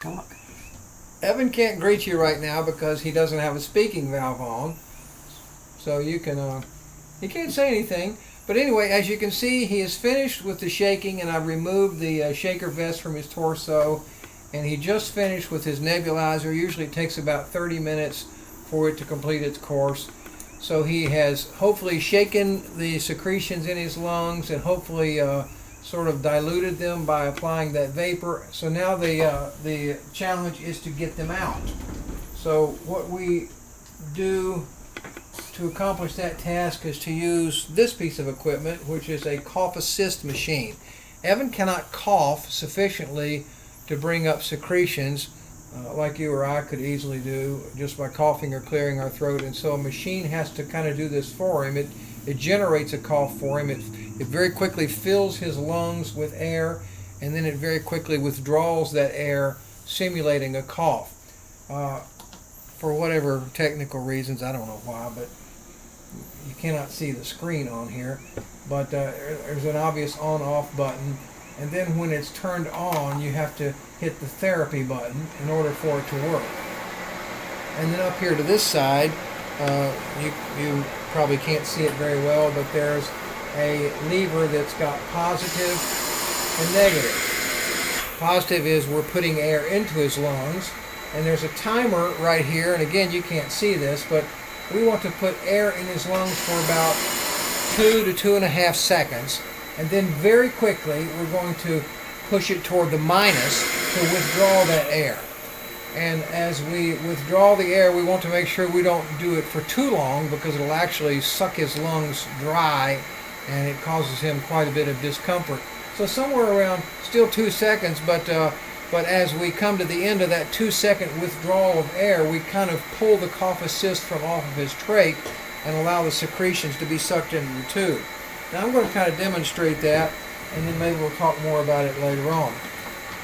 Come on. Evan can't greet you right now because he doesn't have a speaking valve on. So he can't say anything. But anyway, as you can see, he is finished with the shaking, and I've removed the shaker vest from his torso. And he just finished with his nebulizer. Usually it takes about 30 minutes for it to complete its course. So he has hopefully shaken the secretions in his lungs and hopefully sort of diluted them by applying that vapor. So now the challenge is to get them out. So what we do to accomplish that task is to use this piece of equipment, which is a cough assist machine. Evan cannot cough sufficiently to bring up secretions like you or I could easily do just by coughing or clearing our throat, and so a machine has to kind of do this for him. It generates a cough for him. It very quickly fills his lungs with air, and then it very quickly withdraws that air, simulating a cough. For whatever technical reasons, I don't know why, but you cannot see the screen on here, but there's an obvious on-off button, and then when it's turned on, you have to hit the therapy button in order for it to work. And then up here to this side, you probably can't see it very well, but there's a lever that's got positive and negative. Positive is we're putting air into his lungs, and there's a timer right here, and again you can't see this, but we want to put air in his lungs for about 2 to 2.5 seconds, and then very quickly we're going to push it toward the minus to withdraw that air. And as we withdraw the air, we want to make sure we don't do it for too long, because it'll actually suck his lungs dry and it causes him quite a bit of discomfort. So somewhere around still 2 seconds, but as we come to the end of that 2-second withdrawal of air, we kind of pull the cough assist from off of his trach and allow the secretions to be sucked into the tube. Now I'm going to kind of demonstrate that, and then maybe we'll talk more about it later on.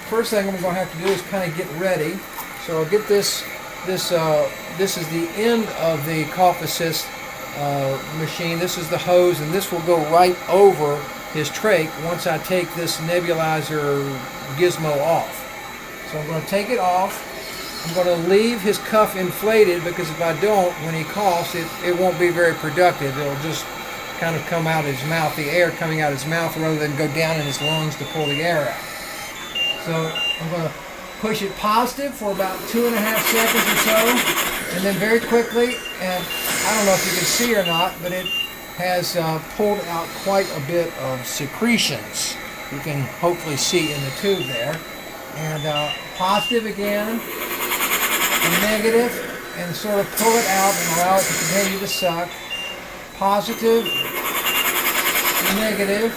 First thing I'm going to have to do is kind of get ready. So I'll get this is the end of the cough assist machine. This is the hose, and this will go right over his trach once I take this nebulizer gizmo off. So I'm going to take it off. I'm going to leave his cuff inflated, because if I don't, when he coughs, it won't be very productive. It'll just kind of come out of his mouth, the air coming out of his mouth, rather than go down in his lungs to pull the air out. So I'm going to push it positive for about 2.5 seconds or so, and then very quickly, and I don't know if you can see or not, but it has pulled out quite a bit of secretions. You can hopefully see in the tube there. And positive again, and negative, and sort of pull it out and allow it to continue to suck. Positive, negative,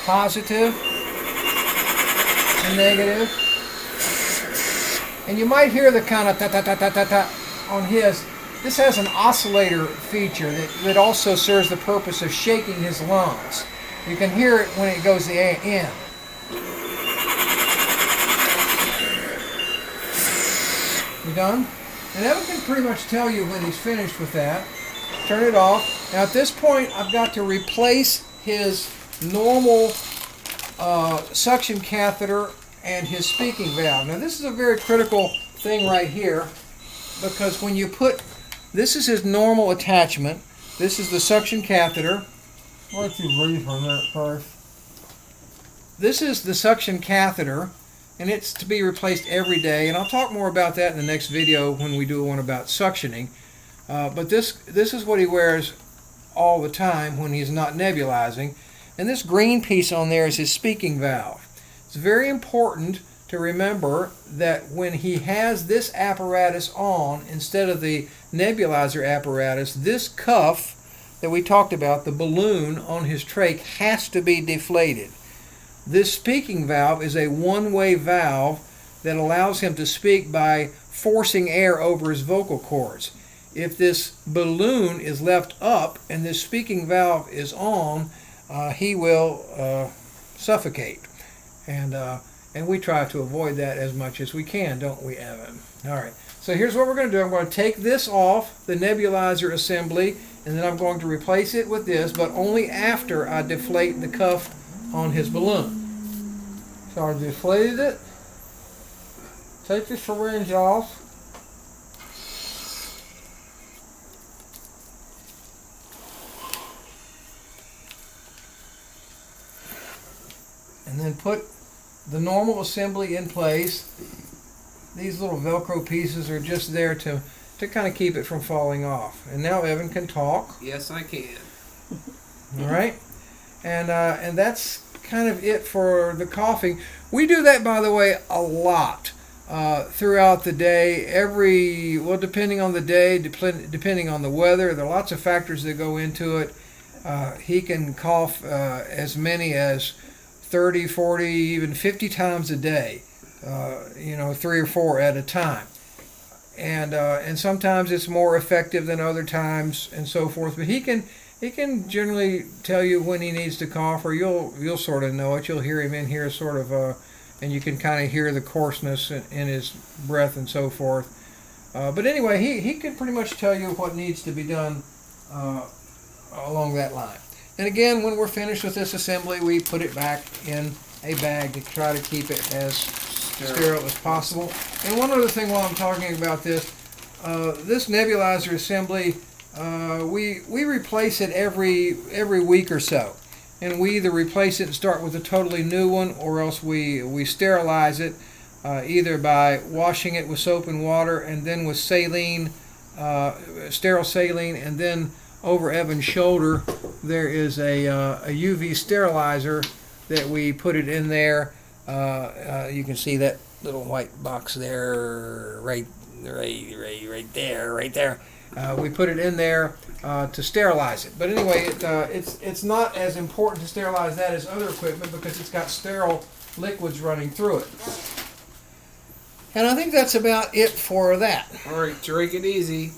positive, and negative. And you might hear the kind of ta-ta-ta-ta-ta-ta on his. This has an oscillator feature that also serves the purpose of shaking his lungs. You can hear it when it goes in. You done? And Evan can pretty much tell you when he's finished with that. Turn it off. Now at this point, I've got to replace his normal suction catheter and his speaking valve. Now this is a very critical thing right here, because when you put, this is his normal attachment. This is the suction catheter. Why don't you breathe on that first? This is the suction catheter, and it's to be replaced every day, and I'll talk more about that in the next video when we do one about suctioning. But this is what he wears all the time when he's not nebulizing, and this green piece on there is his speaking valve. It's very important to remember that when he has this apparatus on instead of the nebulizer apparatus, this cuff that we talked about, the balloon on his trach, has to be deflated. This speaking valve is a one-way valve that allows him to speak by forcing air over his vocal cords. If this balloon is left up and this speaking valve is on, he will suffocate. And we try to avoid that as much as we can, don't we, Evan? All right. So here's what we're going to do. I'm going to take this off, the nebulizer assembly, and then I'm going to replace it with this, but only after I deflate the cuff on his balloon. So So I deflated it. Take the syringe off. And then put the normal assembly in place. These little Velcro pieces are just there to kind of keep it from falling off. And now Evan can talk. Yes, I can. All right, and that's kind of it for the coughing. We do that, by the way, a lot throughout the day. Depending on the day, depending on the weather, there are lots of factors that go into it. He can cough as many as 30, 40, even 50 times a day. 3 or 4 at a time. And sometimes it's more effective than other times, and so forth. But he can generally tell you when he needs to cough, or you'll sort of know it. You'll hear him in here, sort of, and you can kind of hear the coarseness in his breath and so forth. But anyway, he can pretty much tell you what needs to be done along that line. And again, when we're finished with this assembly, we put it back in a bag to try to keep it as sterile as possible. And one other thing while I'm talking about this nebulizer assembly, we replace it every week or so. And we either replace it and start with a totally new one, or else we sterilize it either by washing it with soap and water, and then with saline, sterile saline, and then over Evan's shoulder there is a UV sterilizer that we put it in there. You can see that little white box there, right there. We put it in there to sterilize it. But anyway, it's not as important to sterilize that as other equipment because it's got sterile liquids running through it. And I think that's about it for that. All right, drink it easy.